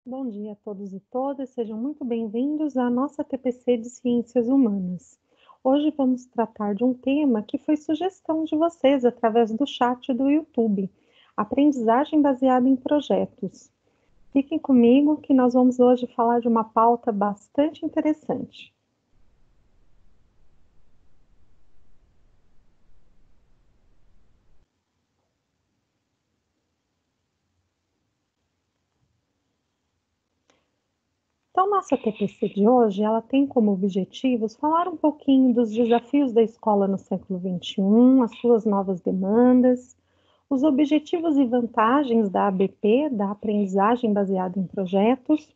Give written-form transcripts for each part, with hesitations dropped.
Bom dia a todos e todas, sejam muito bem-vindos à nossa TPC de Ciências Humanas. Hoje vamos tratar de um tema que foi sugestão de vocês através do chat do YouTube, aprendizagem baseada em projetos. Fiquem comigo que nós vamos hoje falar de uma pauta bastante interessante. Então, nossa TPC de hoje, ela tem como objetivos falar um pouquinho dos desafios da escola no século XXI, as suas novas demandas, os objetivos e vantagens da ABP, da aprendizagem baseada em projetos,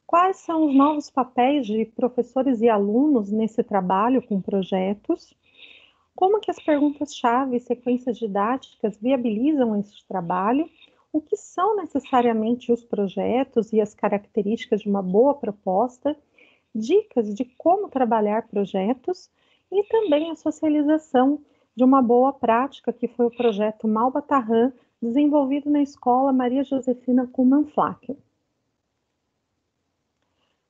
quais são os novos papéis de professores e alunos nesse trabalho com projetos, como que as perguntas-chave e sequências didáticas viabilizam esse trabalho, o que são necessariamente os projetos e as características de uma boa proposta, dicas de como trabalhar projetos e também a socialização de uma boa prática, que foi o projeto Malbatarran, desenvolvido na Escola Maria Josefina Kuhlmann-Flachs.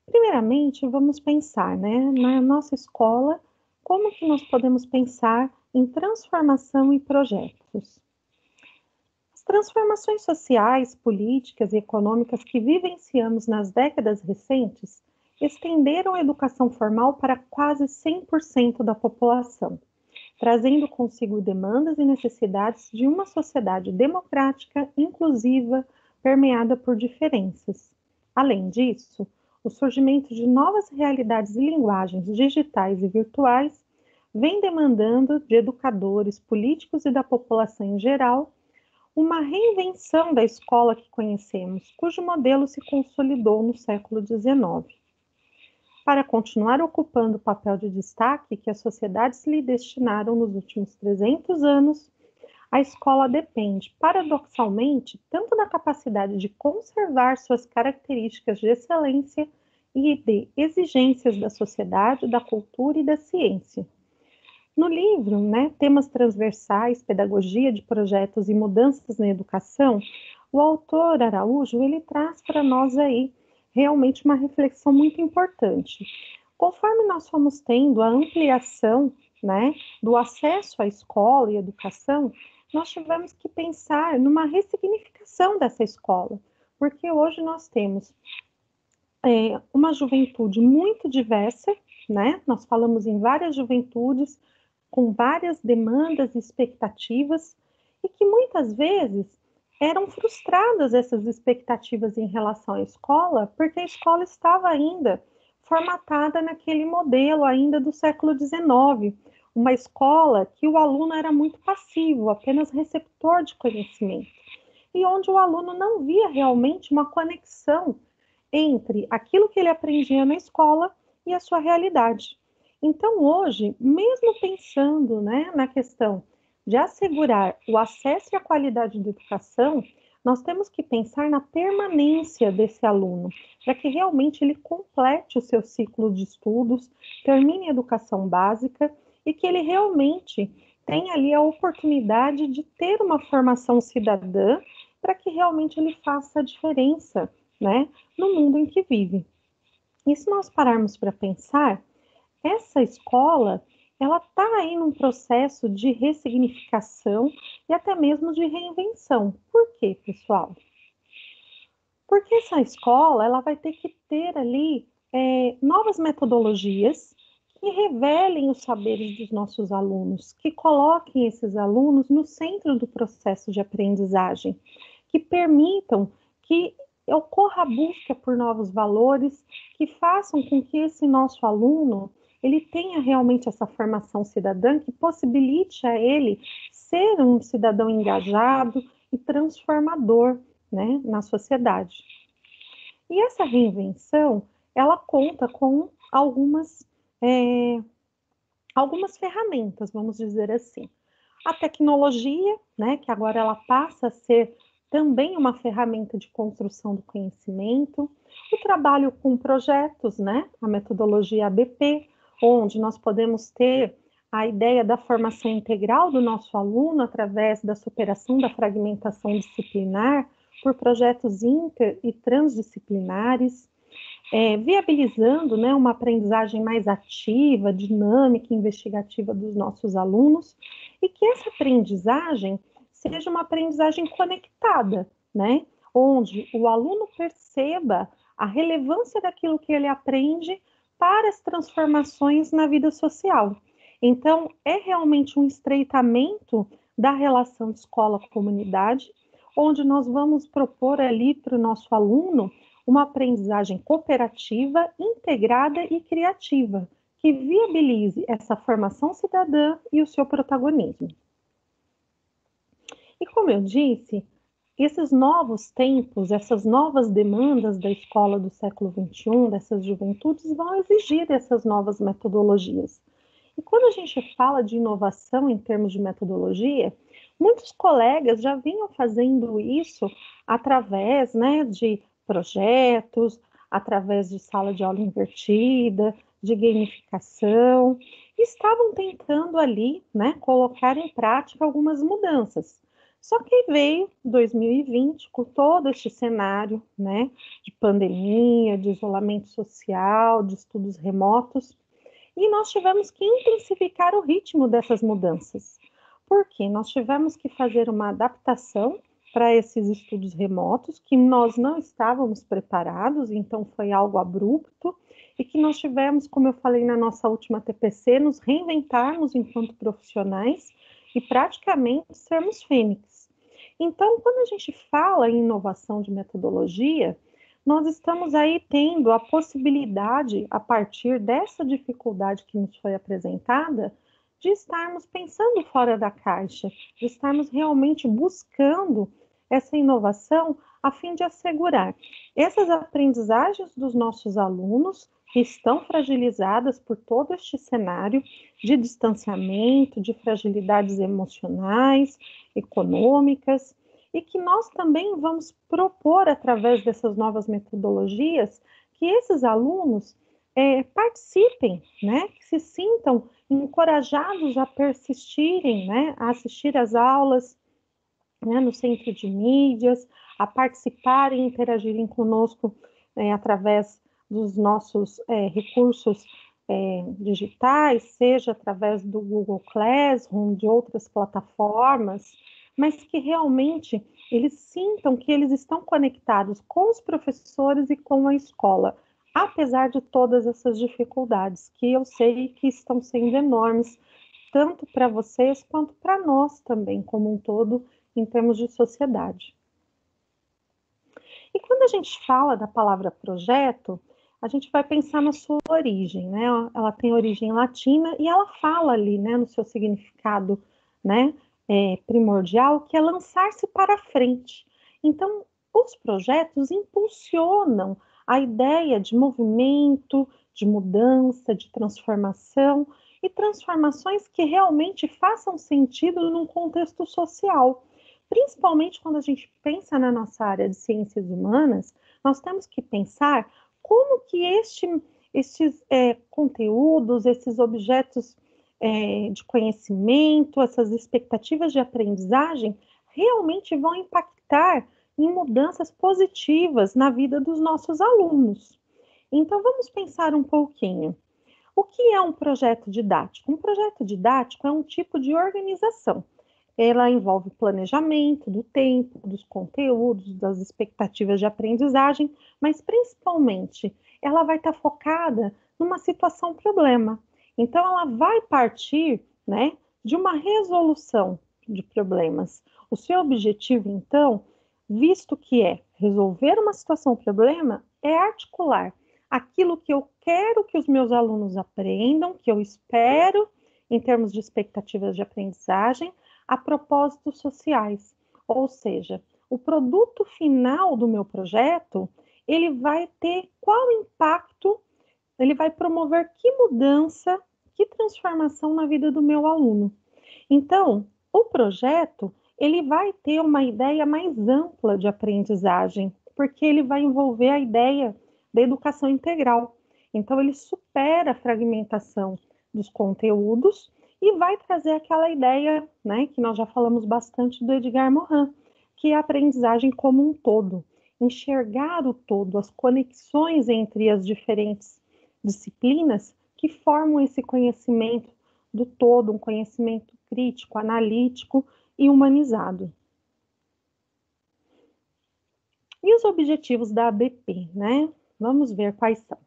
Primeiramente, vamos pensar, na nossa escola, como que nós podemos pensar em transformação e projetos. As transformações sociais, políticas e econômicas que vivenciamos nas décadas recentes estenderam a educação formal para quase 100% da população, trazendo consigo demandas e necessidades de uma sociedade democrática, inclusiva, permeada por diferenças. Além disso, o surgimento de novas realidades e linguagens digitais e virtuais vem demandando de educadores, políticos e da população em geral uma reinvenção da escola que conhecemos, cujo modelo se consolidou no século XIX. Para continuar ocupando o papel de destaque que as sociedades lhe destinaram nos últimos 300 anos, a escola depende, paradoxalmente, tanto da capacidade de conservar suas características de excelência e de exigências da sociedade, da cultura e da ciência. No livro, Temas Transversais, Pedagogia de Projetos e Mudanças na Educação, o autor Araújo, ele traz para nós aí realmente uma reflexão muito importante. Conforme nós fomos tendo a ampliação, do acesso à escola e educação, nós tivemos que pensar numa ressignificação dessa escola, porque hoje nós temos uma juventude muito diversa, nós falamos em várias juventudes, com várias demandas e expectativas, e que muitas vezes eram frustradas essas expectativas em relação à escola, porque a escola estava ainda formatada naquele modelo ainda do século XIX, uma escola que o aluno era muito passivo, apenas receptor de conhecimento, e onde o aluno não via realmente uma conexão entre aquilo que ele aprendia na escola e a sua realidade. Então, hoje, mesmo pensando na questão de assegurar o acesso e a qualidade da educação, nós temos que pensar na permanência desse aluno, para que realmente ele complete o seu ciclo de estudos, termine a educação básica e que ele realmente tenha ali a oportunidade de ter uma formação cidadã, para que realmente ele faça a diferença, no mundo em que vive. E se nós pararmos para pensar, essa escola, ela está aí num processo de ressignificação e até mesmo de reinvenção. Por quê, pessoal? Porque essa escola, ela vai ter que ter ali novas metodologias que revelem os saberes dos nossos alunos, que coloquem esses alunos no centro do processo de aprendizagem, que permitam que ocorra a busca por novos valores, que façam com que esse nosso aluno ele tenha realmente essa formação cidadã que possibilite a ele ser um cidadão engajado e transformador, na sociedade. E essa reinvenção, ela conta com algumas ferramentas, vamos dizer assim. A tecnologia, que agora ela passa a ser também uma ferramenta de construção do conhecimento, o trabalho com projetos, a metodologia ABP, onde nós podemos ter a ideia da formação integral do nosso aluno através da superação da fragmentação disciplinar, por projetos inter e transdisciplinares, viabilizando, né, uma aprendizagem mais ativa, dinâmica, investigativa dos nossos alunos, e que essa aprendizagem seja uma aprendizagem conectada, né, onde o aluno perceba a relevância daquilo que ele aprende para as transformações na vida social. Então, é realmente um estreitamento da relação escola-comunidade, onde nós vamos propor ali para o nosso aluno uma aprendizagem cooperativa, integrada e criativa, que viabilize essa formação cidadã e o seu protagonismo. E como eu disse, esses novos tempos, essas novas demandas da escola do século XXI, dessas juventudes, vão exigir essas novas metodologias. E quando a gente fala de inovação em termos de metodologia, muitos colegas já vinham fazendo isso através, né, de projetos, através de sala de aula invertida, de gamificação, e estavam tentando ali, né, colocar em prática algumas mudanças. Só que veio 2020 com todo este cenário, né, de pandemia, de isolamento social, de estudos remotos, e nós tivemos que intensificar o ritmo dessas mudanças, porque nós tivemos que fazer uma adaptação para esses estudos remotos, que nós não estávamos preparados, então foi algo abrupto, e que nós tivemos, como eu falei na nossa última TPC, nos reinventarmos enquanto profissionais e praticamente sermos fênix. Então, quando a gente fala em inovação de metodologia, nós estamos aí tendo a possibilidade, a partir dessa dificuldade que nos foi apresentada, de estarmos pensando fora da caixa, de estarmos realmente buscando essa inovação a fim de assegurar essas aprendizagens dos nossos alunos, que estão fragilizadas por todo este cenário de distanciamento, de fragilidades emocionais, econômicas, e que nós também vamos propor, através dessas novas metodologias, que esses alunos participem, né, que se sintam encorajados a persistirem, né, a assistir às aulas, né, no centro de mídias, a participarem e interagirem conosco através dos nossos recursos digitais, seja através do Google Classroom, de outras plataformas, mas que realmente eles sintam que eles estão conectados com os professores e com a escola, apesar de todas essas dificuldades, que eu sei que estão sendo enormes, tanto para vocês quanto para nós também, como um todo, em termos de sociedade. E quando a gente fala da palavra projeto, a gente vai pensar na sua origem, né? Ela tem origem latina e ela fala ali, né, no seu significado, né, primordial, que é lançar-se para frente. Então, os projetos impulsionam a ideia de movimento, de mudança, de transformação, e transformações que realmente façam sentido num contexto social. Principalmente quando a gente pensa na nossa área de ciências humanas, nós temos que pensar como que estes conteúdos, esses objetos de conhecimento, essas expectativas de aprendizagem, realmente vão impactar em mudanças positivas na vida dos nossos alunos. Então, vamos pensar um pouquinho. O que é um projeto didático? Um projeto didático é um tipo de organização. Ela envolve planejamento do tempo, dos conteúdos, das expectativas de aprendizagem, mas principalmente ela vai estar focada numa situação-problema. Então, ela vai partir, né, de uma resolução de problemas. O seu objetivo, então, visto que é resolver uma situação-problema, é articular aquilo que eu quero que os meus alunos aprendam, que eu espero em termos de expectativas de aprendizagem, a propósitos sociais. Ou seja, o produto final do meu projeto, ele vai ter qual impacto, ele vai promover que mudança, que transformação na vida do meu aluno. Então, o projeto, ele vai ter uma ideia mais ampla de aprendizagem, porque ele vai envolver a ideia da educação integral. Então, ele supera a fragmentação dos conteúdos e vai trazer aquela ideia, né, que nós já falamos bastante do Edgar Morin, que é a aprendizagem como um todo, enxergar o todo, as conexões entre as diferentes disciplinas que formam esse conhecimento do todo, um conhecimento crítico, analítico e humanizado. E os objetivos da ABP, né? Vamos ver quais são.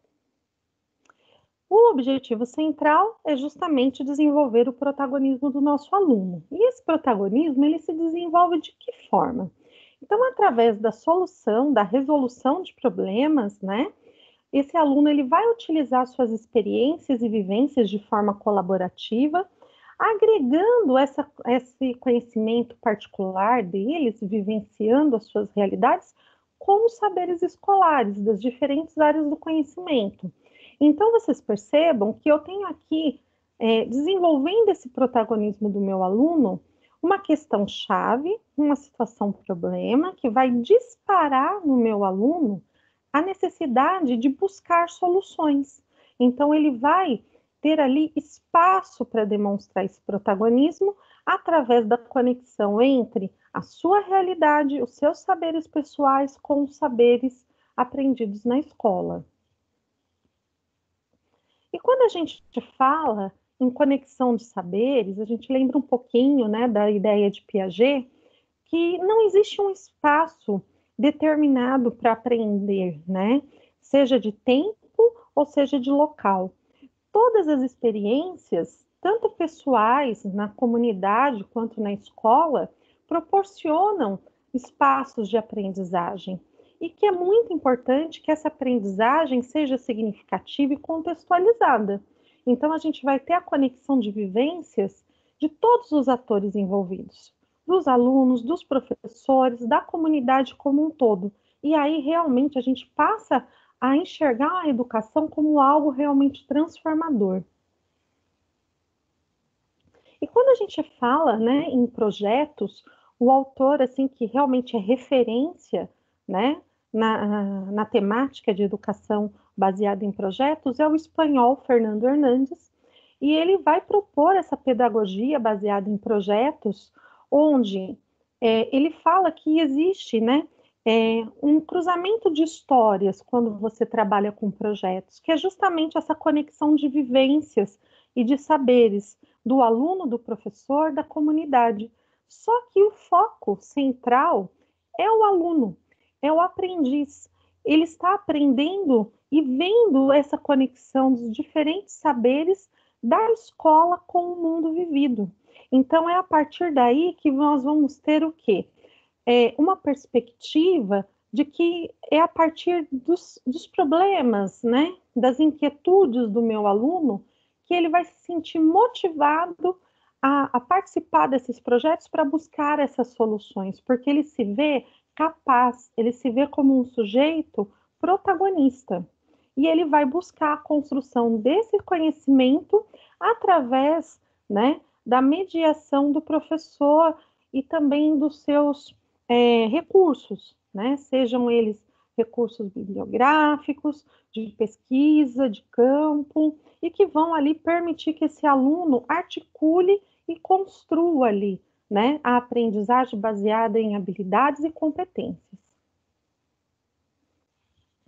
O objetivo central é justamente desenvolver o protagonismo do nosso aluno. E esse protagonismo, ele se desenvolve de que forma? Então, através da solução, da resolução de problemas, né? Esse aluno, ele vai utilizar suas experiências e vivências de forma colaborativa, agregando esse conhecimento particular deles, vivenciando as suas realidades com os saberes escolares das diferentes áreas do conhecimento. Então, vocês percebam que eu tenho aqui, desenvolvendo esse protagonismo do meu aluno, uma questão-chave, uma situação-problema, que vai disparar no meu aluno a necessidade de buscar soluções. Então, ele vai ter ali espaço para demonstrar esse protagonismo através da conexão entre a sua realidade, os seus saberes pessoais com os saberes aprendidos na escola. E quando a gente fala em conexão de saberes, a gente lembra um pouquinho, né, da ideia de Piaget, que não existe um espaço determinado para aprender, né? Seja de tempo ou seja de local. Todas as experiências, tanto pessoais, na comunidade quanto na escola, proporcionam espaços de aprendizagem. E que é muito importante que essa aprendizagem seja significativa e contextualizada. Então, a gente vai ter a conexão de vivências de todos os atores envolvidos, dos alunos, dos professores, da comunidade como um todo. E aí, realmente, a gente passa a enxergar a educação como algo realmente transformador. E quando a gente fala, né, em projetos, o autor, assim, que realmente é referência, né, na temática de educação baseada em projetos, é o espanhol Fernando Hernández, e ele vai propor essa pedagogia baseada em projetos, onde ele fala que existe, né, um cruzamento de histórias quando você trabalha com projetos, que é justamente essa conexão de vivências e de saberes do aluno, do professor, da comunidade. Só que o foco central é o aluno, é o aprendiz. Ele está aprendendo e vendo essa conexão dos diferentes saberes da escola com o mundo vivido. Então, é a partir daí que nós vamos ter o quê? Uma perspectiva de que é a partir dos problemas, né, das inquietudes do meu aluno, que ele vai se sentir motivado a participar desses projetos para buscar essas soluções, porque ele se vê capaz, ele se vê como um sujeito protagonista. E ele vai buscar a construção desse conhecimento através, né, da mediação do professor e também dos seus recursos, né? Sejam eles recursos bibliográficos, de pesquisa, de campo, e que vão ali permitir que esse aluno articule e construa ali, né, a aprendizagem baseada em habilidades e competências.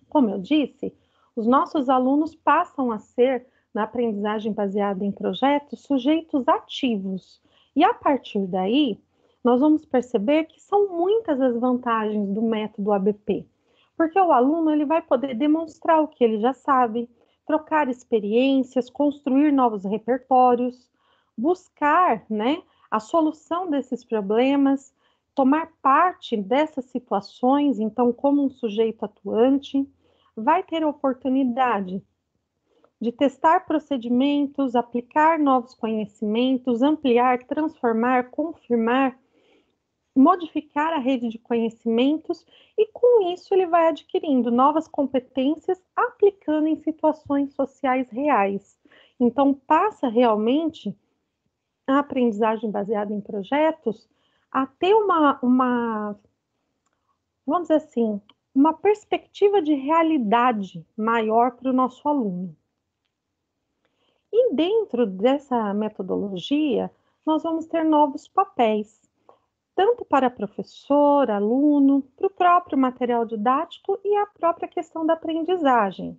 Como eu disse, os nossos alunos passam a ser, na aprendizagem baseada em projetos, sujeitos ativos. E a partir daí, nós vamos perceber que são muitas as vantagens do método ABP, porque o aluno ele vai poder demonstrar o que ele já sabe, trocar experiências, construir novos repertórios, buscar, né, a solução desses problemas, tomar parte dessas situações, então, como um sujeito atuante, vai ter a oportunidade de testar procedimentos, aplicar novos conhecimentos, ampliar, transformar, confirmar, modificar a rede de conhecimentos e, com isso, ele vai adquirindo novas competências, aplicando em situações sociais reais. Então, passa realmente a aprendizagem baseada em projetos a ter vamos dizer assim, uma perspectiva de realidade maior para o nosso aluno. E dentro dessa metodologia, nós vamos ter novos papéis. tanto para professor, aluno, para o próprio material didático e a própria questão da aprendizagem.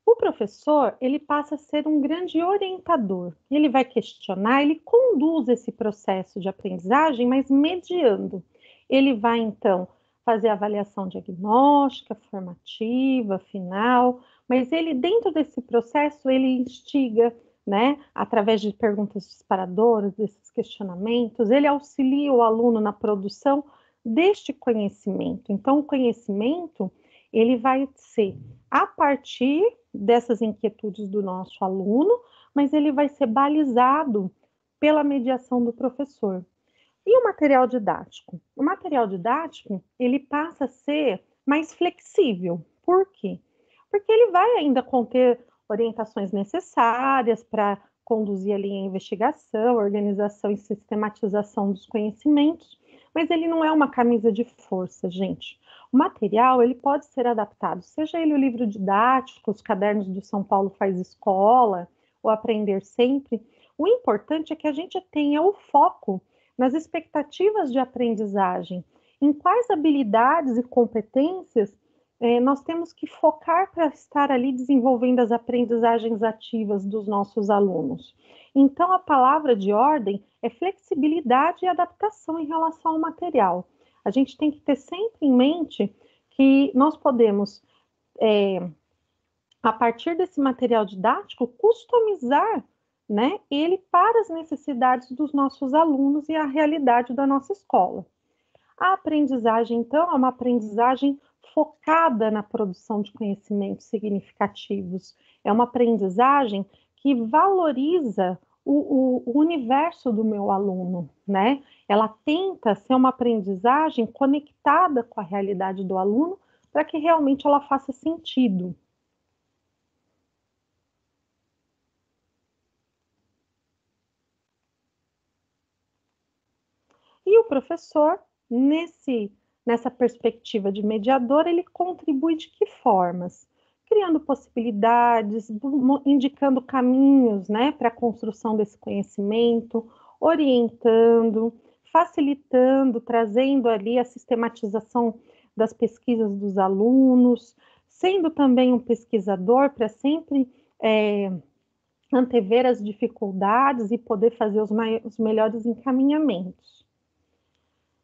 O professor, ele passa a ser um grande orientador. Ele vai questionar, ele conduz esse processo de aprendizagem, mas mediando. Ele vai, então, fazer a avaliação diagnóstica, formativa, final, mas ele, dentro desse processo, ele instiga, né, através de perguntas disparadoras, desses questionamentos, ele auxilia o aluno na produção deste conhecimento. Então, o conhecimento, ele vai ser a partir dessas inquietudes do nosso aluno, mas ele vai ser balizado pela mediação do professor. E o material didático? O material didático, ele passa a ser mais flexível. Por quê? Porque ele vai ainda conter orientações necessárias para conduzir ali a investigação, organização e sistematização dos conhecimentos, mas ele não é uma camisa de força, gente. O material, ele pode ser adaptado, seja ele o livro didático, os cadernos do São Paulo Faz Escola, ou Aprender Sempre. O importante é que a gente tenha o foco nas expectativas de aprendizagem, em quais habilidades e competências nós temos que focar para estar ali desenvolvendo as aprendizagens ativas dos nossos alunos. Então, a palavra de ordem é flexibilidade e adaptação em relação ao material. A gente tem que ter sempre em mente que nós podemos, a partir desse material didático, customizar, né, ele para as necessidades dos nossos alunos e a realidade da nossa escola. A aprendizagem, então, é uma aprendizagem focada na produção de conhecimentos significativos. É uma aprendizagem que valoriza o universo do meu aluno, né? Ela tenta ser uma aprendizagem conectada com a realidade do aluno para que realmente ela faça sentido. E o professor, nessa perspectiva de mediador, ele contribui de que formas? Criando possibilidades, indicando caminhos, né, para a construção desse conhecimento, orientando, facilitando, trazendo ali a sistematização das pesquisas dos alunos, sendo também um pesquisador para sempre antever as dificuldades e poder fazer os melhores encaminhamentos.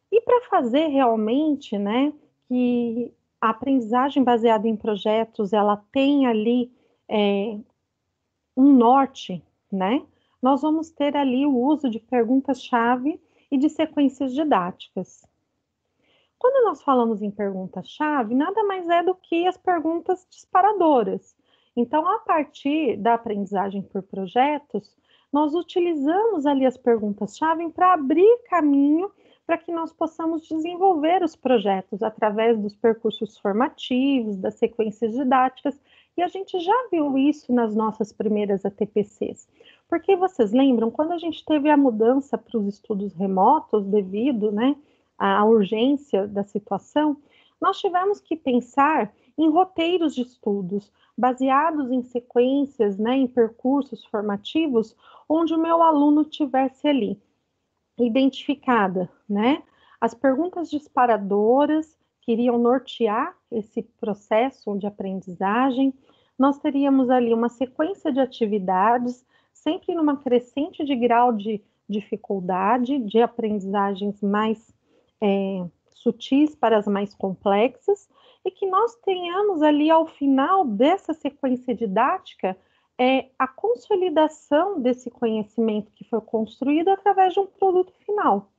E para fazer realmente, né, que a aprendizagem baseada em projetos, ela tem ali um norte, né, nós vamos ter ali o uso de perguntas-chave e de sequências didáticas. Quando nós falamos em pergunta-chave, nada mais é do que as perguntas disparadoras. Então, a partir da aprendizagem por projetos, nós utilizamos ali as perguntas-chave para abrir caminho para que nós possamos desenvolver os projetos através dos percursos formativos, das sequências didáticas, e a gente já viu isso nas nossas primeiras ATPCs. Porque vocês lembram, quando a gente teve a mudança para os estudos remotos, devido, né, à urgência da situação, nós tivemos que pensar em roteiros de estudos, baseados em sequências, né, em percursos formativos, onde o meu aluno tivesse ali identificada, né, as perguntas disparadoras que iriam nortear esse processo de aprendizagem. Nós teríamos ali uma sequência de atividades, sempre numa crescente de grau de dificuldade, de aprendizagens mais sutis para as mais complexas, e que nós tenhamos ali ao final dessa sequência didática a consolidação desse conhecimento que foi construído através de um produto final.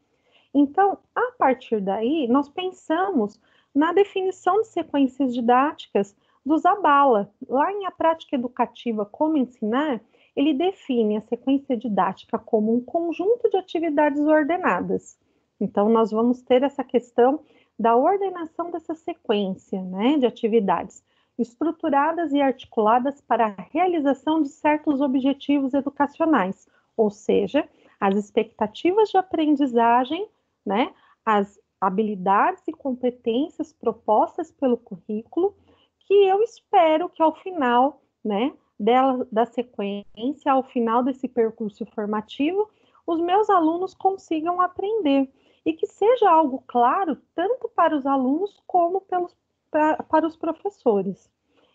Então, a partir daí, nós pensamos na definição de sequências didáticas do Zabala. Lá em A Prática Educativa, Como Ensinar, ele define a sequência didática como um conjunto de atividades ordenadas. Então, nós vamos ter essa questão da ordenação dessa sequência, né, de atividades estruturadas e articuladas para a realização de certos objetivos educacionais, ou seja, as expectativas de aprendizagem, né, as habilidades e competências propostas pelo currículo, que eu espero que ao final, né, da sequência, ao final desse percurso formativo, os meus alunos consigam aprender e que seja algo claro tanto para os alunos como para os professores.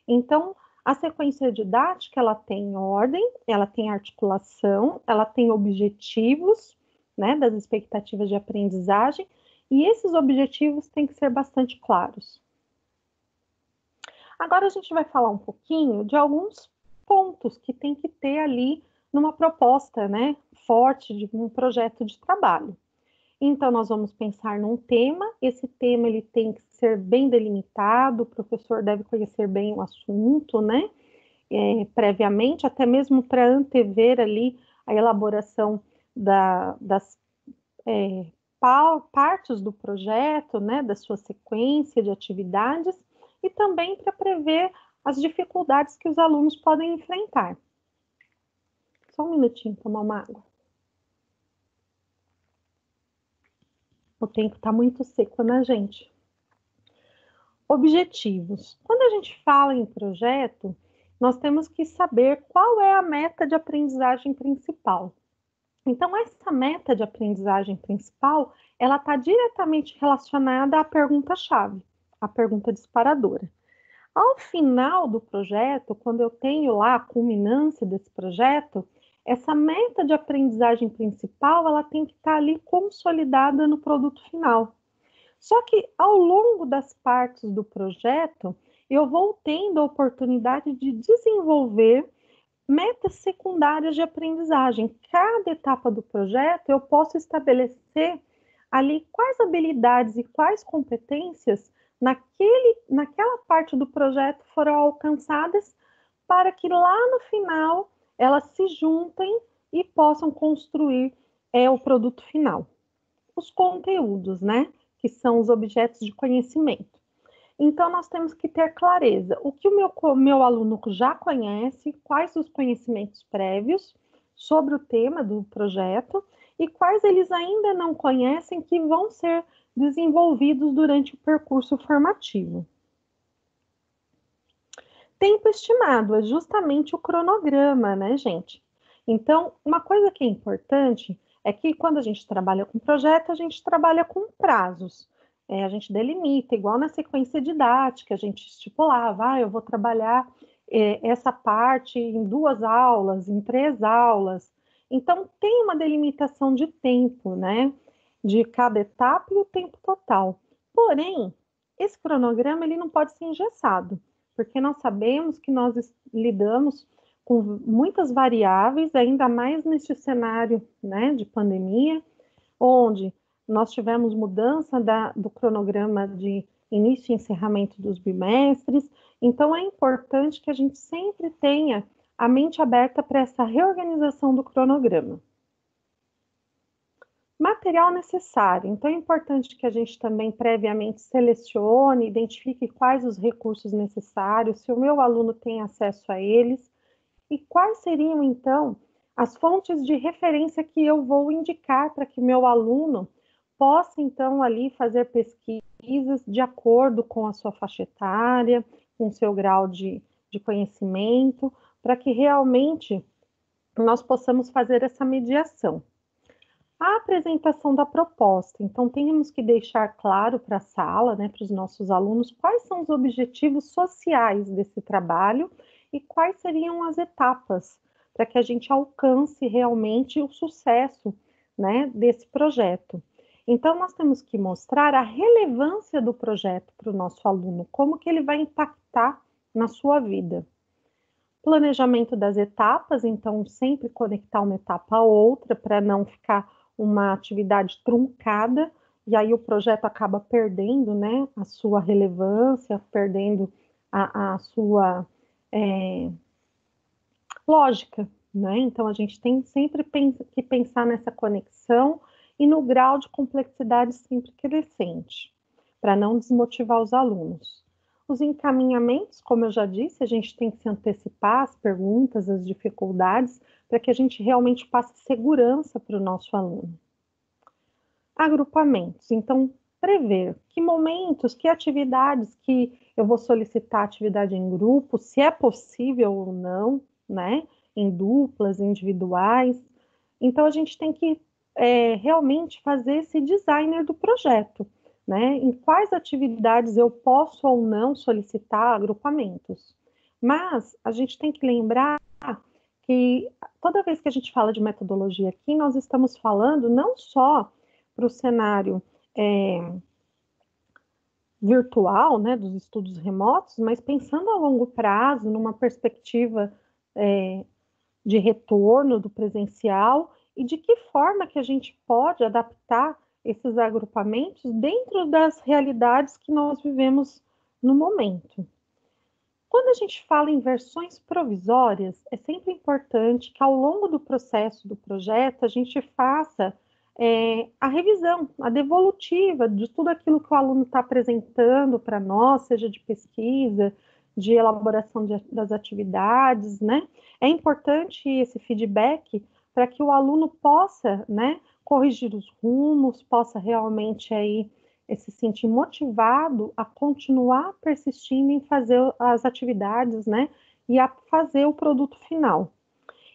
Então, a sequência didática, ela tem ordem, ela tem articulação, ela tem objetivos, né, das expectativas de aprendizagem, e esses objetivos têm que ser bastante claros. Agora a gente vai falar um pouquinho de alguns pontos que tem que ter ali numa proposta, né, forte de um projeto de trabalho. Então, nós vamos pensar num tema, esse tema ele tem que ser bem delimitado, o professor deve conhecer bem o assunto, né, previamente, até mesmo para antever ali a elaboração das partes do projeto, né, da sua sequência de atividades, e também para prever as dificuldades que os alunos podem enfrentar. Só um minutinho, tomar uma água. O tempo está muito seco, né, gente? Objetivos. Quando a gente fala em projeto, nós temos que saber qual é a meta de aprendizagem principal. Então, essa meta de aprendizagem principal, ela está diretamente relacionada à pergunta-chave, à pergunta disparadora. Ao final do projeto, quando eu tenho lá a culminância desse projeto, essa meta de aprendizagem principal, ela tem que estar ali consolidada no produto final. Só que ao longo das partes do projeto, eu vou tendo a oportunidade de desenvolver metas secundárias de aprendizagem. Cada etapa do projeto, eu posso estabelecer ali quais habilidades e quais competências naquela parte do projeto foram alcançadas para que lá no final elas se juntem e possam construir o produto final. Os conteúdos, né? Que são os objetos de conhecimento. Então, nós temos que ter clareza. O que o meu aluno já conhece, quais os conhecimentos prévios sobre o tema do projeto e quais eles ainda não conhecem que vão ser desenvolvidos durante o percurso formativo. Tempo estimado é justamente o cronograma, né, gente? Então, uma coisa que é importante é que quando a gente trabalha com projeto, a gente trabalha com prazos. A gente delimita, igual na sequência didática, a gente estipulava, eu vou trabalhar essa parte em 2 aulas, em 3 aulas. Então, tem uma delimitação de tempo, né? De cada etapa e o tempo total. Porém, esse cronograma ele não pode ser engessado, porque nós sabemos que nós lidamos com muitas variáveis, ainda mais neste cenário, né, de pandemia, onde nós tivemos mudança do cronograma de início e encerramento dos bimestres, então é importante que a gente sempre tenha a mente aberta para essa reorganização do cronograma. Material necessário, então é importante que a gente também previamente selecione, identifique quais os recursos necessários, se o meu aluno tem acesso a eles, e quais seriam, então, as fontes de referência que eu vou indicar para que meu aluno possa, então, ali fazer pesquisas de acordo com a sua faixa etária, com o seu grau de conhecimento, para que realmente nós possamos fazer essa mediação. A apresentação da proposta, então temos que deixar claro para a sala, né, para os nossos alunos, quais são os objetivos sociais desse trabalho e quais seriam as etapas para que a gente alcance realmente o sucesso, né, desse projeto. Então, nós temos que mostrar a relevância do projeto para o nosso aluno, como que ele vai impactar na sua vida. Planejamento das etapas, então sempre conectar uma etapa a outra para não ficar uma atividade truncada, e aí o projeto acaba perdendo, né, a sua relevância, perdendo a sua lógica, né? Então a gente tem sempre que pensar nessa conexão e no grau de complexidade sempre crescente, para não desmotivar os alunos. Os encaminhamentos, como eu já disse, a gente tem que se antecipar às perguntas, às dificuldades, para que a gente realmente passe segurança para o nosso aluno. Agrupamentos, então, prever que momentos, que atividades que eu vou solicitar atividade em grupo, se é possível ou não, né? Em duplas, individuais. Então, a gente tem que realmente fazer esse designer do projeto, né? Em quais atividades eu posso ou não solicitar agrupamentos. Mas a gente tem que lembrar que toda vez que a gente fala de metodologia aqui, nós estamos falando não só para o cenário virtual, né, dos estudos remotos, mas pensando a longo prazo, numa perspectiva de retorno do presencial e de que forma que a gente pode adaptar esses agrupamentos dentro das realidades que nós vivemos no momento. Quando a gente fala em versões provisórias, é sempre importante que ao longo do processo do projeto a gente faça a revisão, a devolutiva de tudo aquilo que o aluno está apresentando para nós, seja de pesquisa, de elaboração das atividades, né? É importante esse feedback para que o aluno possa, né, corrigir os rumos, possa realmente aí se sentir motivado a continuar persistindo em fazer as atividades, né? E a fazer o produto final.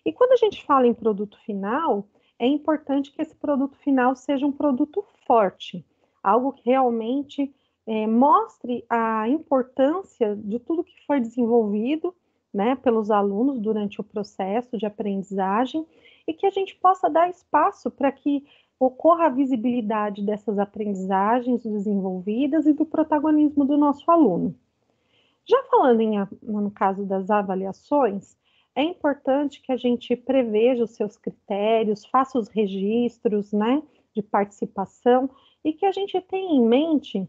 E quando a gente fala em produto final, é importante que esse produto final seja um produto forte, algo que realmente mostre a importância de tudo que foi desenvolvido, né, pelos alunos durante o processo de aprendizagem e que a gente possa dar espaço para que ocorra a visibilidade dessas aprendizagens desenvolvidas e do protagonismo do nosso aluno. Já falando no caso das avaliações, é importante que a gente preveja os seus critérios, faça os registros, né, de participação e que a gente tenha em mente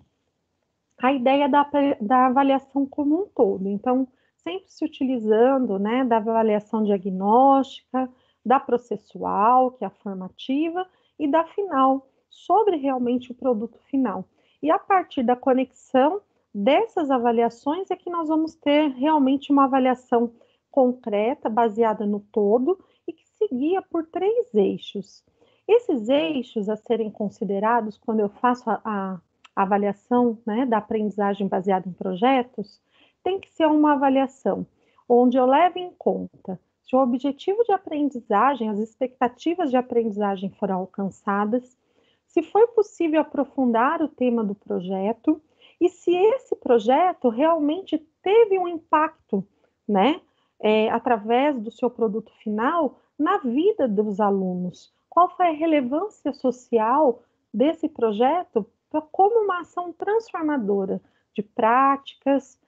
a ideia da avaliação como um todo. Então, sempre se utilizando, né, da avaliação diagnóstica, da processual, que é a formativa, e da final, sobre realmente o produto final. E a partir da conexão dessas avaliações é que nós vamos ter realmente uma avaliação concreta, baseada no todo, e que se guia por 3 eixos. Esses eixos a serem considerados quando eu faço a avaliação, né, da aprendizagem baseada em projetos, tem que ser uma avaliação onde eu leve em conta se o objetivo de aprendizagem, as expectativas de aprendizagem foram alcançadas, se foi possível aprofundar o tema do projeto e se esse projeto realmente teve um impacto, né, através do seu produto final na vida dos alunos. Qual foi a relevância social desse projeto como uma ação transformadora de práticas,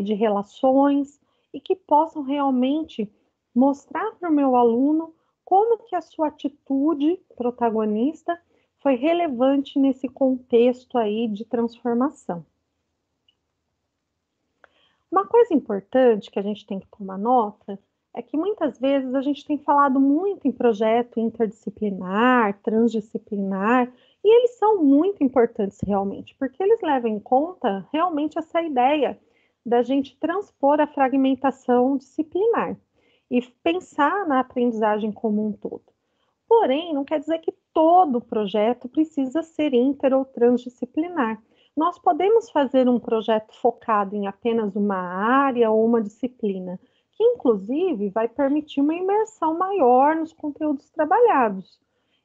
de relações, e que possam realmente mostrar para o meu aluno como que a sua atitude protagonista foi relevante nesse contexto aí de transformação. Uma coisa importante que a gente tem que tomar nota é que muitas vezes a gente tem falado muito em projeto interdisciplinar, transdisciplinar, e eles são muito importantes realmente, porque eles levam em conta realmente essa ideia da gente transpor a fragmentação disciplinar e pensar na aprendizagem como um todo. Porém, não quer dizer que todo projeto precisa ser inter ou transdisciplinar. Nós podemos fazer um projeto focado em apenas uma área ou uma disciplina, que inclusive vai permitir uma imersão maior nos conteúdos trabalhados.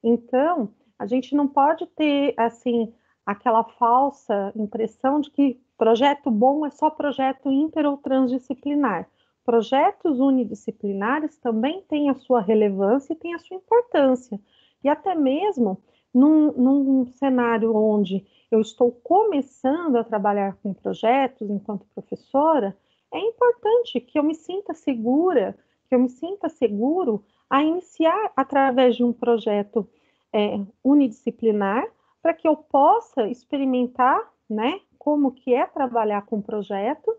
Então, a gente não pode ter, assim, aquela falsa impressão de que projeto bom é só projeto inter ou transdisciplinar. Projetos unidisciplinares também têm a sua relevância e têm a sua importância. E até mesmo num cenário onde eu estou começando a trabalhar com projetos enquanto professora, é importante que eu me sinta segura, que eu me sinta seguro a iniciar através de um projeto unidisciplinar, para que eu possa experimentar, né, como que é trabalhar com projetos,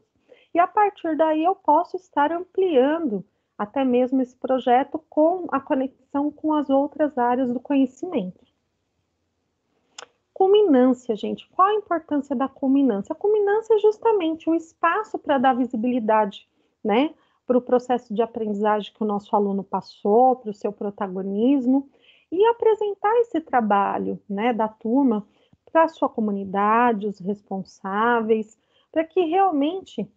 e a partir daí eu posso estar ampliando até mesmo esse projeto com a conexão com as outras áreas do conhecimento. Culminância, gente. Qual a importância da culminância? A culminância é justamente um espaço para dar visibilidade, né, para o processo de aprendizagem que o nosso aluno passou, para o seu protagonismo, e apresentar esse trabalho, né, da turma para a sua comunidade, os responsáveis, para que realmente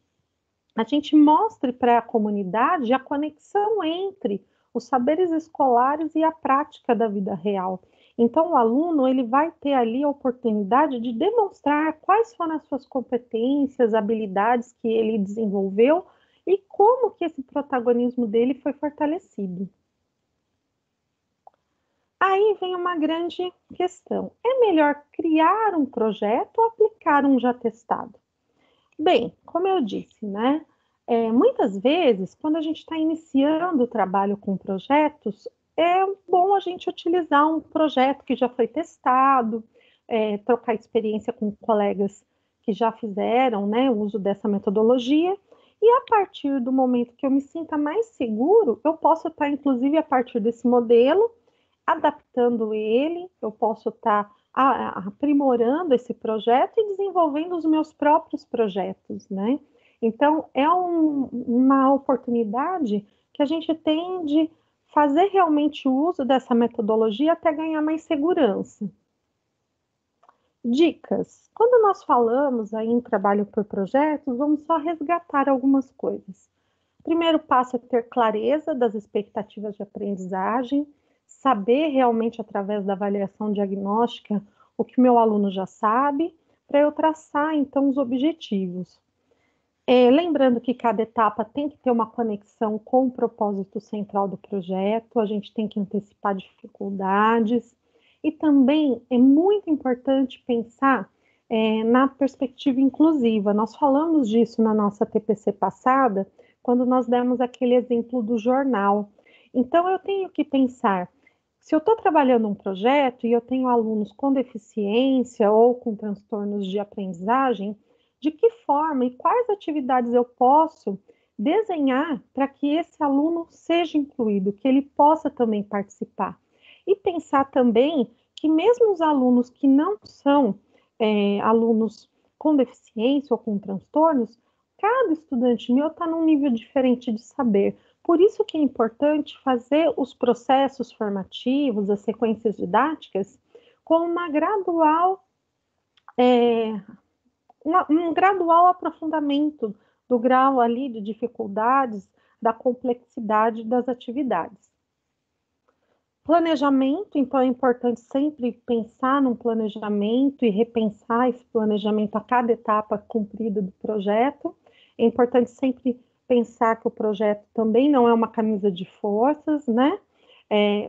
a gente mostre para a comunidade a conexão entre os saberes escolares e a prática da vida real. Então, o aluno ele vai ter ali a oportunidade de demonstrar quais foram as suas competências, habilidades que ele desenvolveu e como que esse protagonismo dele foi fortalecido. Aí vem uma grande questão. É melhor criar um projeto ou aplicar um já testado? Bem, como eu disse, né? Muitas vezes, quando a gente está iniciando o trabalho com projetos, é bom a gente utilizar um projeto que já foi testado, trocar experiência com colegas que já fizeram, né, o uso dessa metodologia, e a partir do momento que eu me sinta mais seguro, eu posso estar, inclusive, a partir desse modelo, adaptando ele, eu posso estar aprimorando esse projeto e desenvolvendo os meus próprios projetos, né? Então, é uma oportunidade que a gente tem de fazer realmente o uso dessa metodologia até ganhar mais segurança. Dicas. Quando nós falamos aí em trabalho por projetos, vamos só resgatar algumas coisas. O primeiro passo é ter clareza das expectativas de aprendizagem, saber realmente através da avaliação diagnóstica o que o meu aluno já sabe, para eu traçar então os objetivos. Lembrando que cada etapa tem que ter uma conexão com o propósito central do projeto, a gente tem que antecipar dificuldades, e também é muito importante pensar na perspectiva inclusiva. Nós falamos disso na nossa TPC passada, quando nós demos aquele exemplo do jornal. Então, eu tenho que pensar, se eu estou trabalhando um projeto e eu tenho alunos com deficiência ou com transtornos de aprendizagem, de que forma e quais atividades eu posso desenhar para que esse aluno seja incluído, que ele possa também participar. E pensar também que mesmo os alunos que não são alunos com deficiência ou com transtornos, cada estudante meu está num nível diferente de saber. Por isso que é importante fazer os processos formativos, as sequências didáticas, com uma gradual, um gradual aprofundamento do grau ali de dificuldades, da complexidade das atividades. Planejamento, então é importante sempre pensar num planejamento e repensar esse planejamento a cada etapa cumprida do projeto. É importante sempre pensar que o projeto também não é uma camisa de forças, né?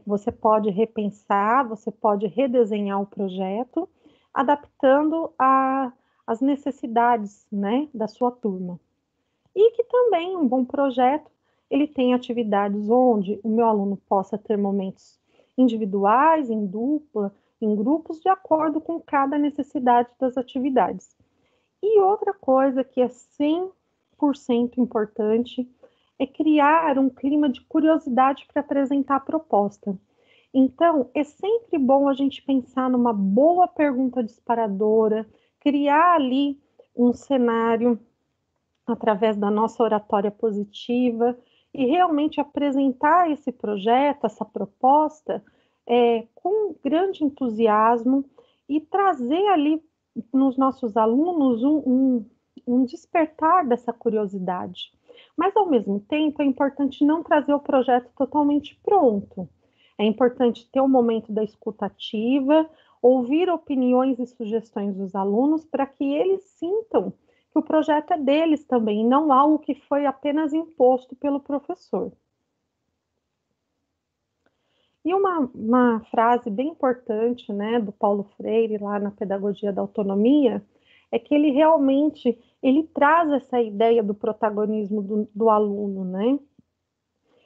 Você pode repensar, você pode redesenhar o projeto, adaptando às necessidades, né, da sua turma. E que também um bom projeto, ele tem atividades onde o meu aluno possa ter momentos individuais, em dupla, em grupos, de acordo com cada necessidade das atividades. E outra coisa que é 100% importante é criar um clima de curiosidade para apresentar a proposta. Então, é sempre bom a gente pensar numa boa pergunta disparadora, criar ali um cenário através da nossa oratória positiva e realmente apresentar esse projeto, essa proposta, com grande entusiasmo e trazer ali nos nossos alunos um despertar dessa curiosidade. Mas, ao mesmo tempo, é importante não trazer o projeto totalmente pronto. É importante ter o momento da escutativa, ouvir opiniões e sugestões dos alunos para que eles sintam que o projeto é deles também, não algo que foi apenas imposto pelo professor. E uma frase bem importante, né, do Paulo Freire, lá na Pedagogia da Autonomia, é que ele realmente ele traz essa ideia do protagonismo do aluno, né?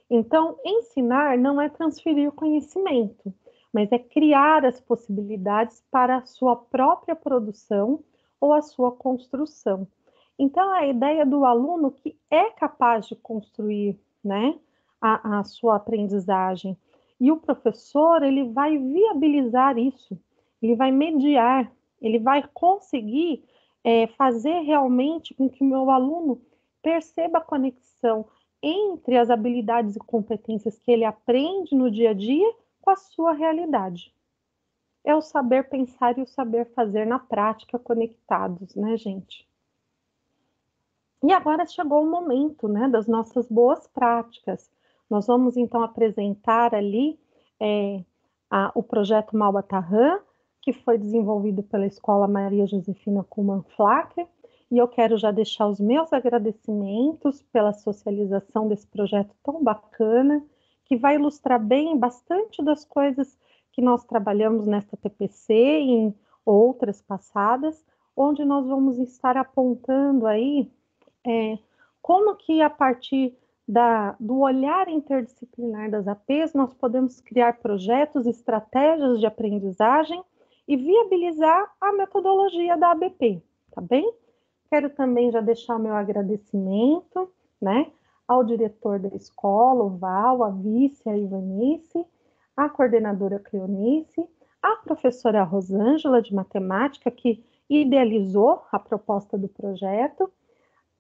Então, ensinar não é transferir conhecimento, mas é criar as possibilidades para a sua própria produção ou a sua construção. Então, a ideia do aluno que é capaz de construir, né, a sua aprendizagem. E o professor, ele vai viabilizar isso, ele vai mediar, ele vai conseguir fazer realmente com que o meu aluno perceba a conexão entre as habilidades e competências que ele aprende no dia a dia com a sua realidade. É o saber pensar e o saber fazer na prática conectados, né, gente? E agora chegou o momento, né, das nossas boas práticas. Nós vamos então apresentar ali o projeto Malbatarran, que foi desenvolvido pela Escola Maria Josefina Kuhlmann Flacker, e eu quero já deixar os meus agradecimentos pela socialização desse projeto tão bacana, que vai ilustrar bem bastante das coisas que nós trabalhamos nesta TPC e em outras passadas, onde nós vamos estar apontando aí como que a partir do olhar interdisciplinar das APs nós podemos criar projetos, estratégias de aprendizagem e viabilizar a metodologia da ABP, tá bem? Quero também já deixar o meu agradecimento, né, ao diretor da escola, o Val, a vice, a Ivanice, a coordenadora Cleonice, a professora Rosângela de matemática, que idealizou a proposta do projeto,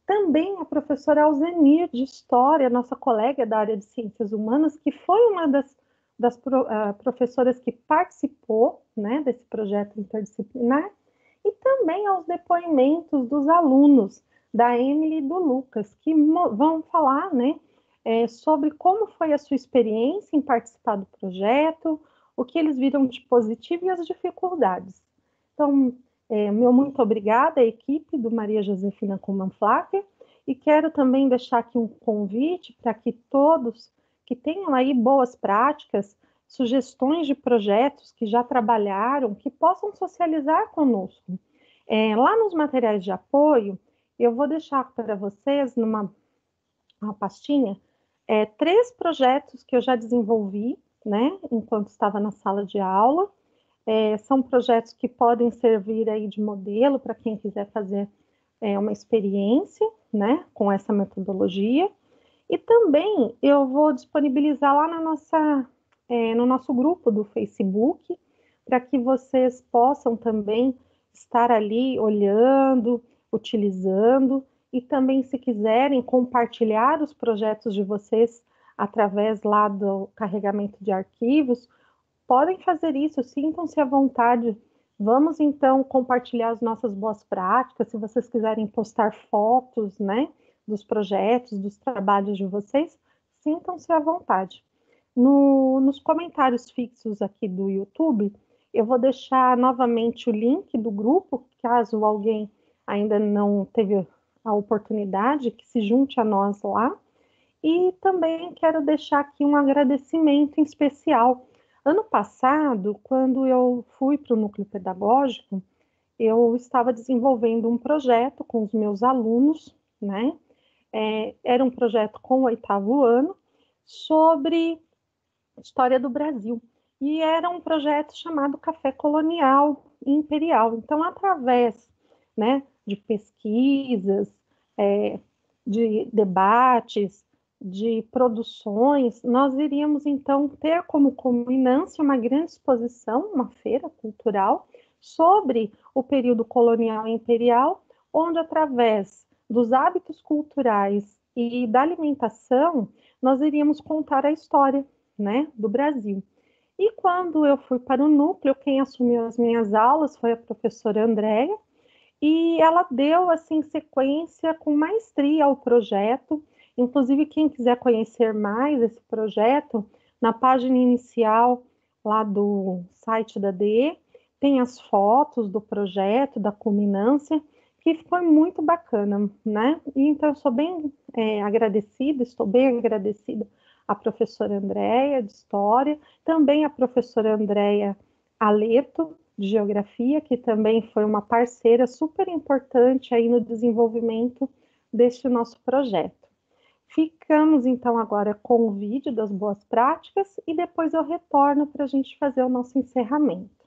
também a professora Alzenir, de História, nossa colega da área de Ciências Humanas, que foi uma das professoras que participou, né, desse projeto interdisciplinar, e também aos depoimentos dos alunos, da Emily e do Lucas, que vão falar, né, sobre como foi a sua experiência em participar do projeto, o que eles viram de positivo e as dificuldades. Então, meu muito obrigada à equipe do Maria Josefina Kuhlmann Flacker, e quero também deixar aqui um convite para que todos que tenham aí boas práticas, sugestões de projetos que já trabalharam, que possam socializar conosco. Lá nos materiais de apoio, eu vou deixar para vocês, numa pastinha, 3 projetos que eu já desenvolvi, né, enquanto estava na sala de aula. São projetos que podem servir aí de modelo para quem quiser fazer uma experiência, né, com essa metodologia. E também eu vou disponibilizar lá no nosso grupo do Facebook, para que vocês possam também estar ali olhando, utilizando, e também, se quiserem, compartilhar os projetos de vocês através lá do carregamento de arquivos, podem fazer isso, sintam-se à vontade. Vamos então compartilhar as nossas boas práticas. Se vocês quiserem postar fotos, né, dos projetos, dos trabalhos de vocês, sintam-se à vontade. Nos comentários fixos aqui do YouTube, eu vou deixar novamente o link do grupo, caso alguém ainda não teve a oportunidade, que se junte a nós lá. E também quero deixar aqui um agradecimento em especial. Ano passado, quando eu fui para o núcleo pedagógico, eu estava desenvolvendo um projeto com os meus alunos, né? Era um projeto com o 8º ano, sobre história do Brasil. E era um projeto chamado Café Colonial e Imperial. Então, através, né, de pesquisas, de debates, de produções, nós iríamos então ter como culminância uma grande exposição, uma feira cultural, sobre o período colonial e imperial, onde, através dos hábitos culturais e da alimentação, nós iríamos contar a história, né, do Brasil. E quando eu fui para o núcleo, quem assumiu as minhas aulas foi a professora Andréia, e ela deu assim sequência com maestria ao projeto. Inclusive, quem quiser conhecer mais esse projeto, na página inicial lá do site da DE, tem as fotos do projeto, da culminância, que foi muito bacana, né? E então, eu sou bem agradecida, estou bem agradecida à professora Andréia, de História, também à professora Andréia Aleto, de Geografia, que também foi uma parceira super importante aí no desenvolvimento deste nosso projeto. Ficamos então agora com o vídeo das boas práticas e depois eu retorno para a gente fazer o nosso encerramento.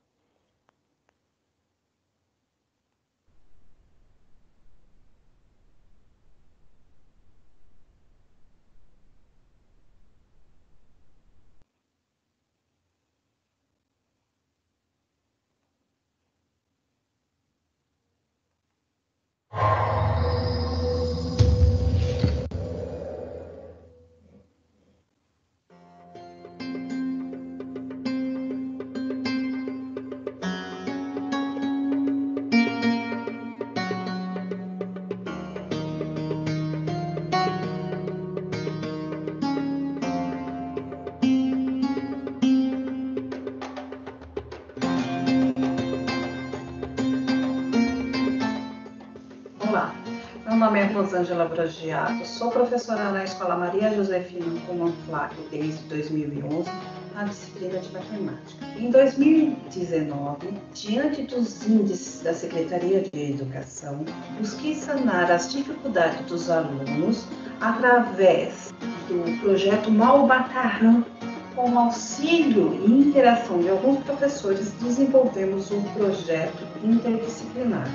nome é Rosângela Bragiato, sou professora na Escola Maria Josefina Comão Flávio desde 2011, na disciplina de matemática. Em 2019, diante dos índices da Secretaria de Educação, busquei sanar as dificuldades dos alunos através do projeto Malbatarã. Com auxílio e interação de alguns professores, desenvolvemos um projeto interdisciplinar.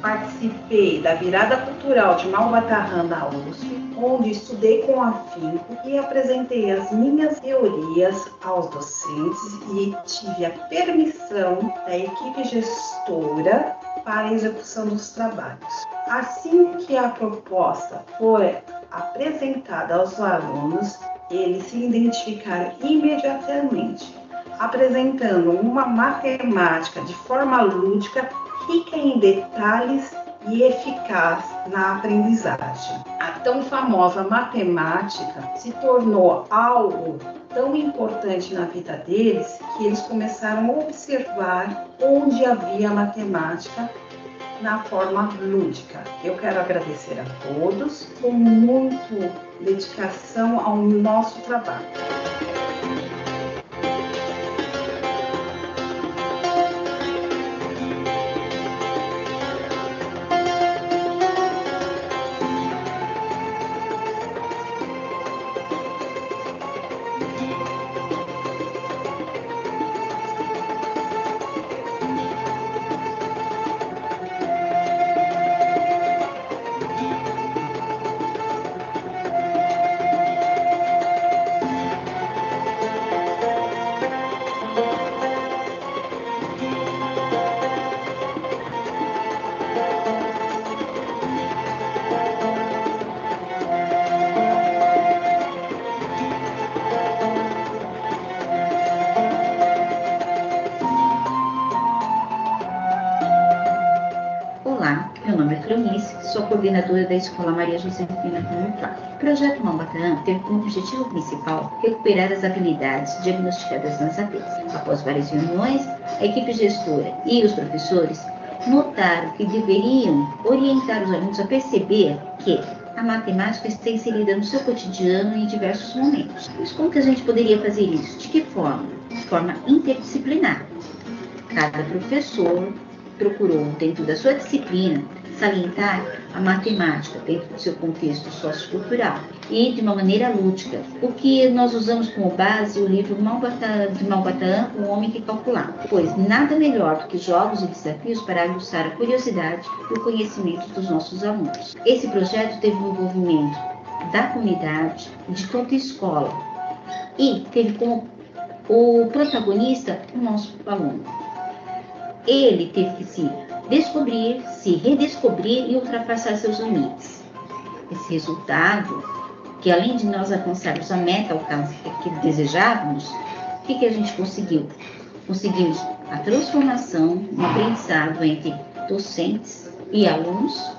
Participei da virada cultural de Malbatarã na USP, onde estudei com afinco e apresentei as minhas teorias aos docentes e tive a permissão da equipe gestora para a execução dos trabalhos. Assim que a proposta foi apresentada aos alunos, eles se identificaram imediatamente, apresentando uma matemática de forma lúdica, rica em detalhes e eficaz na aprendizagem. A tão famosa matemática se tornou algo tão importante na vida deles que eles começaram a observar onde havia matemática na forma lúdica. Eu quero agradecer a todos com muita dedicação ao nosso trabalho. Olá, meu nome é Cleonice, sou coordenadora da Escola Maria Josefina Comão Flávio. O projeto Malbatarã teve como objetivo principal recuperar as habilidades diagnosticadas nas APs. Após várias reuniões, a equipe gestora e os professores notaram que deveriam orientar os alunos a perceber que a matemática está inserida no seu cotidiano em diversos momentos. Mas como que a gente poderia fazer isso? De que forma? De forma interdisciplinar. Cada professor procurou, dentro da sua disciplina, salientar a matemática dentro do seu contexto sociocultural e de uma maneira lúdica, o que nós usamos como base o livro de Malbatarã, O Homem que Calculava, pois nada melhor do que jogos e desafios para aguçar a curiosidade e o conhecimento dos nossos alunos. Esse projeto teve um envolvimento da comunidade, de toda a escola, e teve como o protagonista o nosso aluno. Ele teve que se descobrir, se redescobrir e ultrapassar seus limites. Esse resultado, que além de nós alcançarmos a meta que desejávamos, o que a gente conseguiu? Conseguimos a transformação, um aprendizado entre docentes e alunos,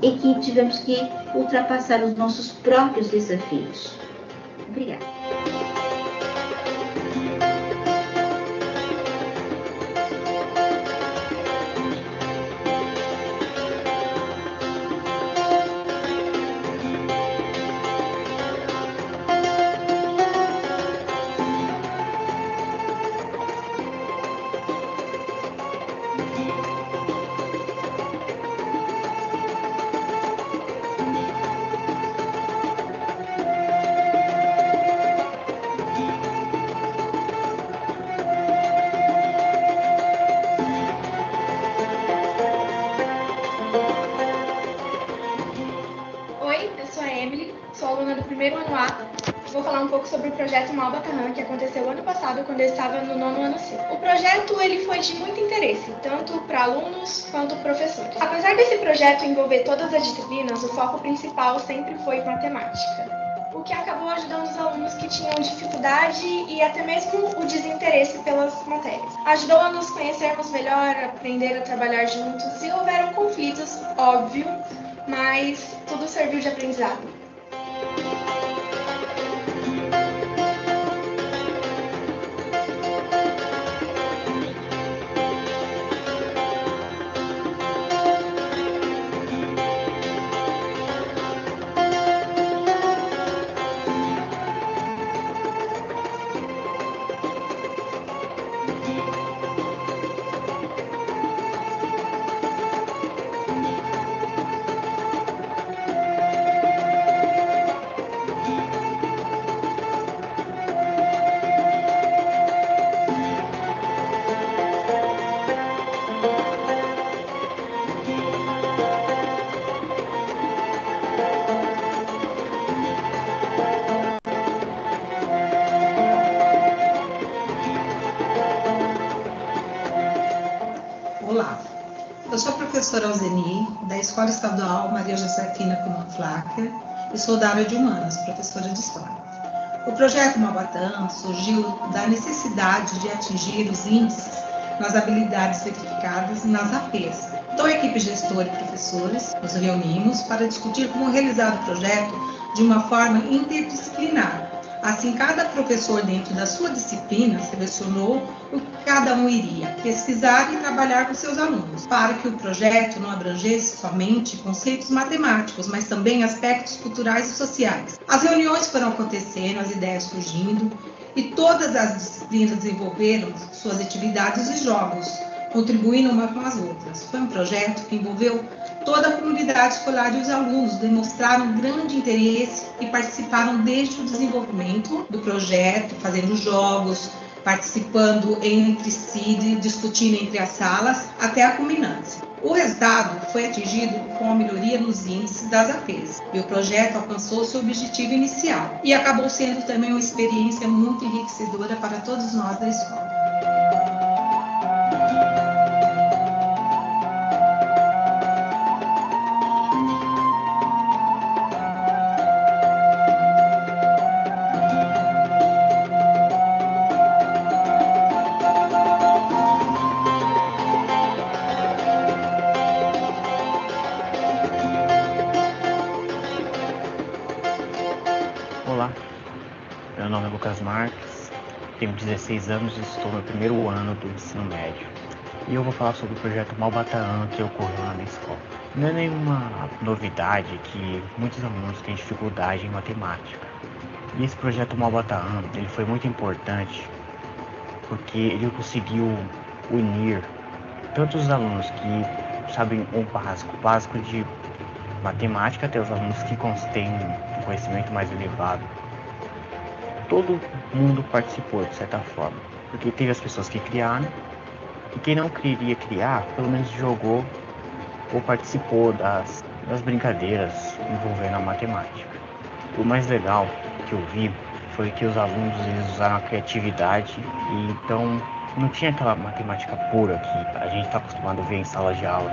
e que tivemos que ultrapassar os nossos próprios desafios. Obrigada. Sou aluna do primeiro ano A. Vou falar um pouco sobre o projeto Malbatarã, que aconteceu ano passado, quando eu estava no nono ano C. O projeto ele foi de muito interesse, tanto para alunos quanto professores. Apesar desse projeto envolver todas as disciplinas, o foco principal sempre foi matemática, o que acabou ajudando os alunos que tinham dificuldade e até mesmo o desinteresse pelas matérias. Ajudou a nos conhecermos melhor, a aprender a trabalhar juntos, e houveram conflitos, óbvio, mas tudo serviu de aprendizado. Olá, eu sou a professora Alzeni, da Escola Estadual Maria Josefina Kumann-Flacker, e sou da área de Humanas, professora de História. O projeto Maubatã surgiu da necessidade de atingir os índices nas habilidades certificadas nas APs. Então, a equipe gestora e professores nos reunimos para discutir como realizar o projeto de uma forma interdisciplinar. Assim, cada professor, dentro da sua disciplina, selecionou o que cada um iria pesquisar e trabalhar com seus alunos, para que o projeto não abrangesse somente conceitos matemáticos, mas também aspectos culturais e sociais. As reuniões foram acontecendo, as ideias surgindo, e todas as disciplinas desenvolveram suas atividades e jogos, contribuindo uma com as outras. Foi um projeto que envolveu toda a comunidade escolar e os alunos demonstraram grande interesse e participaram desde o desenvolvimento do projeto, fazendo jogos, participando entre si, discutindo entre as salas, até a culminância. O resultado foi atingido com a melhoria nos índices das APs, e o projeto alcançou seu objetivo inicial e acabou sendo também uma experiência muito enriquecedora para todos nós da escola. Olá, meu nome é Lucas Marques, tenho 16 anos e estou no primeiro ano do ensino médio. E eu vou falar sobre o projeto Maubatã que ocorreu lá na escola. Não é nenhuma novidade que muitos alunos têm dificuldade em matemática. E esse projeto Maubatã, ele foi muito importante porque ele conseguiu unir tanto os alunos que sabem o básico de matemática, até os alunos que têm um conhecimento mais elevado. Todo mundo participou, de certa forma, porque teve as pessoas que criaram, e quem não queria criar, pelo menos jogou ou participou das brincadeiras envolvendo a matemática. O mais legal que eu vi foi que os alunos eles usaram a criatividade, e então não tinha aquela matemática pura que a gente está acostumado a ver em sala de aula.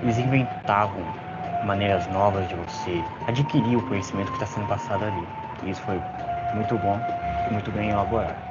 Eles inventavam maneiras novas de você adquirir o conhecimento que está sendo passado ali. E isso foi muito bom e muito bem elaborado.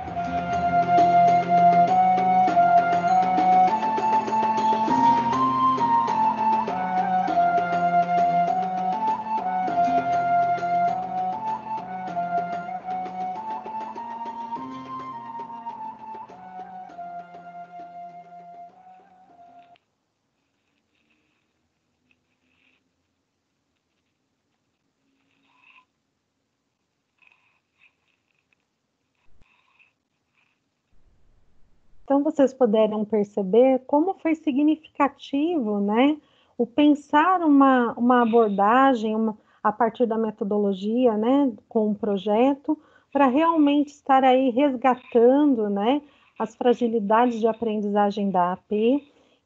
Então, vocês puderam perceber como foi significativo, né, o pensar uma abordagem a partir da metodologia, né, com um projeto, para realmente estar aí resgatando, né, as fragilidades de aprendizagem da AP,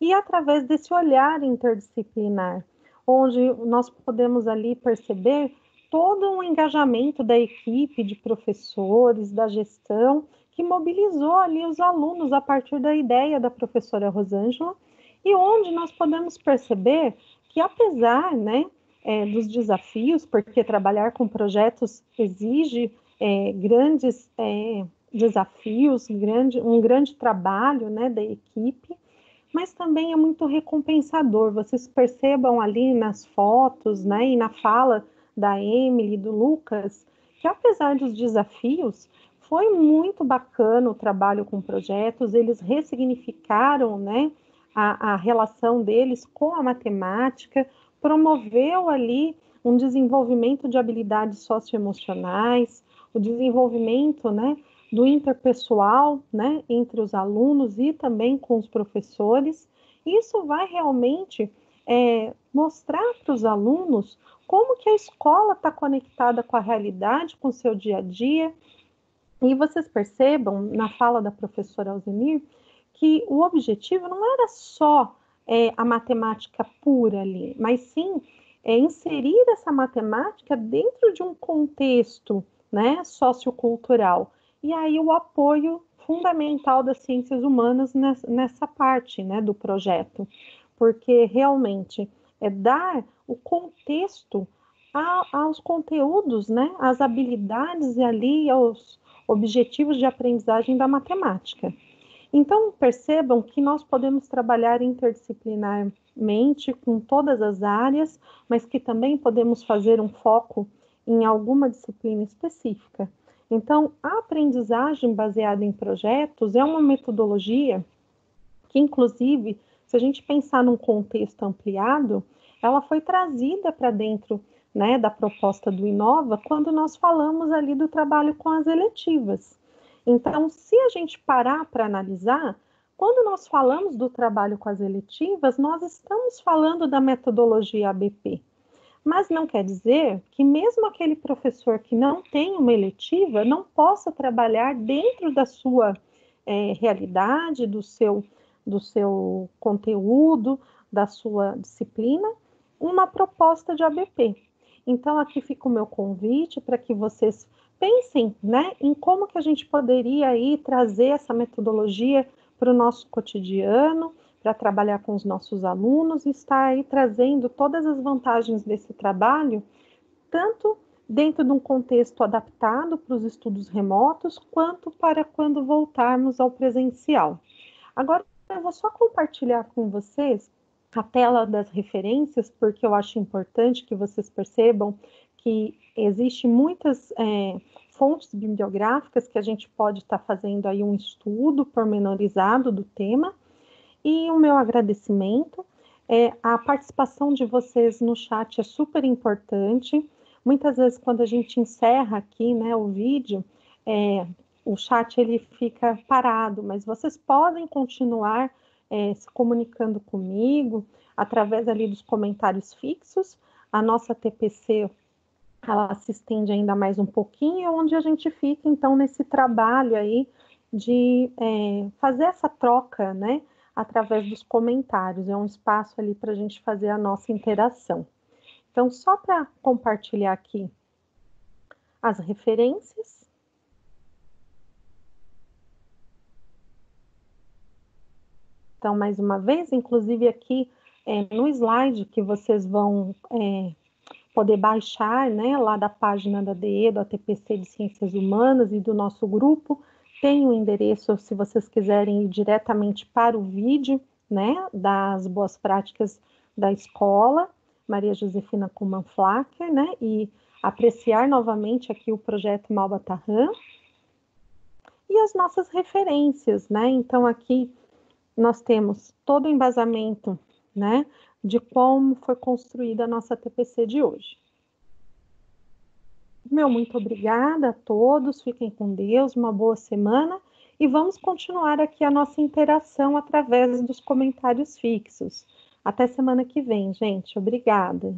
e através desse olhar interdisciplinar, onde nós podemos ali perceber todo um engajamento da equipe de professores, da gestão, que mobilizou ali os alunos a partir da ideia da professora Rosângela, e onde nós podemos perceber que, apesar, né, dos desafios, porque trabalhar com projetos exige grandes desafios, um grande trabalho, né, da equipe, mas também é muito recompensador. Vocês percebam ali nas fotos, né, e na fala da Emily, do Lucas, que apesar dos desafios, foi muito bacana o trabalho com projetos, eles ressignificaram, né, a relação deles com a matemática, promoveu ali um desenvolvimento de habilidades socioemocionais, o desenvolvimento, né, do interpessoal, né, entre os alunos e também com os professores. Isso vai realmente mostrar para os alunos como que a escola está conectada com a realidade, com o seu dia a dia. E vocês percebam, na fala da professora Alzenir, que o objetivo não era só a matemática pura ali, mas sim inserir essa matemática dentro de um contexto, né, sociocultural. E aí o apoio fundamental das ciências humanas nessa parte, né, do projeto, porque realmente é dar o contexto aos conteúdos, né, às habilidades e ali aos objetivos de aprendizagem da matemática. Então, percebam que nós podemos trabalhar interdisciplinarmente com todas as áreas, mas que também podemos fazer um foco em alguma disciplina específica. Então, a aprendizagem baseada em projetos é uma metodologia que, inclusive, se a gente pensar num contexto ampliado, ela foi trazida para dentro, né, da proposta do Inova quando nós falamos ali do trabalho com as eletivas. Então, se a gente parar para analisar, quando nós falamos do trabalho com as eletivas, nós estamos falando da metodologia ABP. Mas não quer dizer que mesmo aquele professor que não tem uma eletiva não possa trabalhar dentro da sua realidade, do seu conteúdo, da sua disciplina, uma proposta de ABP. Então, aqui fica o meu convite para que vocês pensem, né, em como que a gente poderia aí trazer essa metodologia para o nosso cotidiano, para trabalhar com os nossos alunos e estar aí trazendo todas as vantagens desse trabalho, tanto dentro de um contexto adaptado para os estudos remotos, quanto para quando voltarmos ao presencial. Agora, eu vou só compartilhar com vocês a tela das referências, porque eu acho importante que vocês percebam que existem muitas fontes bibliográficas que a gente pode estar fazendo aí um estudo pormenorizado do tema. E o meu agradecimento, a participação de vocês no chat é super importante. Muitas vezes quando a gente encerra aqui, né, o vídeo, o chat ele fica parado, mas vocês podem continuar se comunicando comigo através ali dos comentários fixos. A nossa TPC, ela se estende ainda mais um pouquinho, onde a gente fica então nesse trabalho aí de fazer essa troca, né, através dos comentários, é um espaço ali para a gente fazer a nossa interação. Então, só para compartilhar aqui as referências. Então, mais uma vez, inclusive aqui no slide que vocês vão poder baixar, né, lá da página da DE, do ATPC de Ciências Humanas e do nosso grupo, tem o endereço, se vocês quiserem ir diretamente para o vídeo, né, das boas práticas da escola, Maria Josefina Kumann-Flacker, né, e apreciar novamente aqui o projeto Malba-Tahan, e as nossas referências, né, então aqui nós temos todo o embasamento, né, de como foi construída a nossa TPC de hoje. Muito obrigada a todos, fiquem com Deus, uma boa semana, e vamos continuar aqui a nossa interação através dos comentários fixos. Até semana que vem, gente. Obrigada.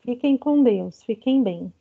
Fiquem com Deus, fiquem bem.